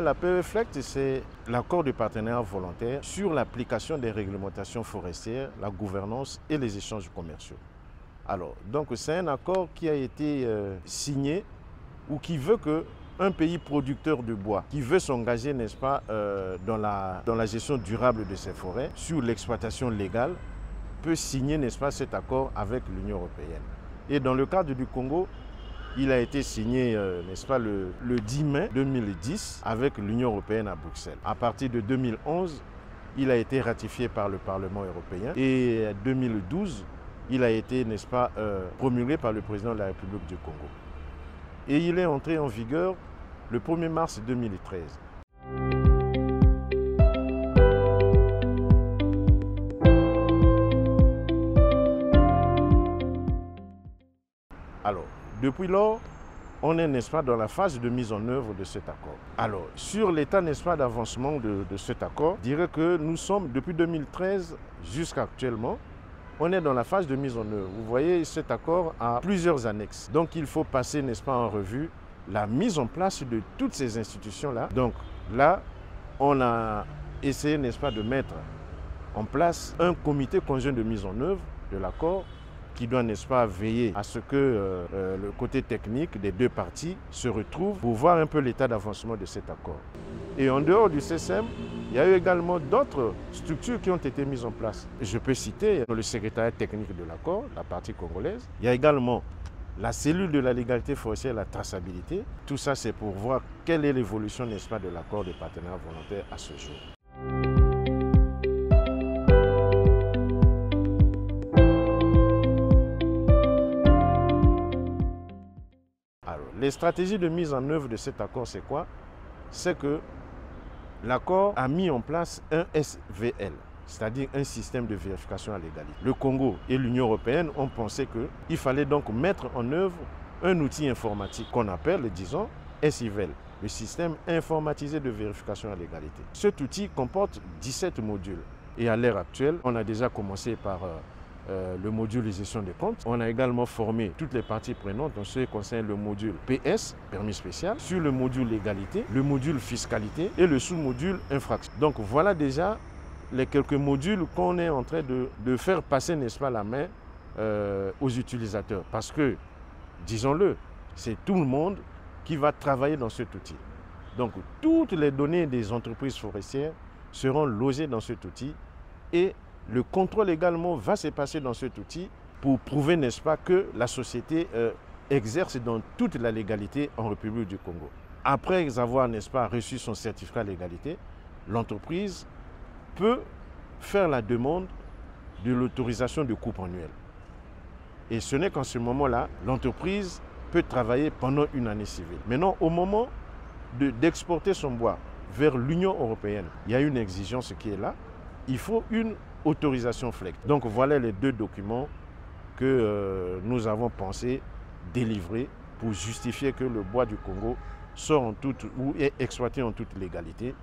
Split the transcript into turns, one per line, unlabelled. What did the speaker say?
la PE-FLECT, c'est l'accord de partenariat volontaire sur l'application des réglementations forestières, la gouvernance et les échanges commerciaux. Alors, donc c'est un accord qui a été signé ou qui veut que un pays producteur de bois qui veut s'engager, n'est-ce pas, dans la gestion durable de ses forêts, sur l'exploitation légale, peut signer, n'est-ce pas, cet accord avec l'Union européenne. Et dans le cadre du Congo, il a été signé, n'est-ce pas, le 10 mai 2010 avec l'Union européenne à Bruxelles. À partir de 2011, il a été ratifié par le Parlement européen et en 2012, il a été, n'est-ce pas, promulgué par le président de la République du Congo. Et il est entré en vigueur le 1er mars 2013. Alors, depuis lors, on est, n'est-ce pas, dans la phase de mise en œuvre de cet accord. Alors, sur l'état, n'est-ce pas, d'avancement de cet accord, je dirais que nous sommes, depuis 2013 jusqu'à actuellement, on est dans la phase de mise en œuvre. Vous voyez, cet accord a plusieurs annexes. Donc, il faut passer, n'est-ce pas, en revue la mise en place de toutes ces institutions-là. Donc, là, on a essayé, n'est-ce pas, de mettre en place un comité conjoint de mise en œuvre de l'accord qui doit, n'est-ce pas, veiller à ce que le côté technique des deux parties se retrouve pour voir un peu l'état d'avancement de cet accord. Et en dehors du CSM, il y a eu également d'autres structures qui ont été mises en place. Je peux citer le secrétariat technique de l'accord, la partie congolaise. Il y a également la cellule de la légalité forestière et la traçabilité. Tout ça, c'est pour voir quelle est l'évolution, n'est-ce pas, de l'accord de partenariat volontaire à ce jour. Alors, les stratégies de mise en œuvre de cet accord, c'est quoi? C'est que l'accord a mis en place un SVL, c'est-à-dire un système de vérification à l'égalité. Le Congo et l'Union européenne ont pensé qu'il fallait donc mettre en œuvre un outil informatique qu'on appelle, disons, SIVEL, le système informatisé de vérification à l'égalité. Cet outil comporte 17 modules et à l'heure actuelle, on a déjà commencé par le module de gestion des comptes. On a également formé toutes les parties prenantes en ce qui concerne le module PS, permis spécial, sur le module légalité, le module fiscalité et le sous-module infraction. Donc voilà déjà les quelques modules qu'on est en train de faire passer, n'est-ce pas, la main aux utilisateurs. Parce que, disons-le, c'est tout le monde qui va travailler dans cet outil. Donc toutes les données des entreprises forestières seront logées dans cet outil et le contrôle également va se passer dans cet outil pour prouver, n'est-ce pas, que la société exerce dans toute la légalité en République du Congo. Après avoir, n'est-ce pas, reçu son certificat de légalité, l'entreprise peut faire la demande de l'autorisation de coupe annuelle. Et ce n'est qu'en ce moment-là, l'entreprise peut travailler pendant une année civile. Maintenant, au moment d'exporter son bois vers l'Union européenne, il y a une exigence qui est là. Il faut une autorisation FLECT. Donc voilà les deux documents que nous avons pensé délivrer pour justifier que le bois du Congo sort en toute ou est exploité en toute légalité.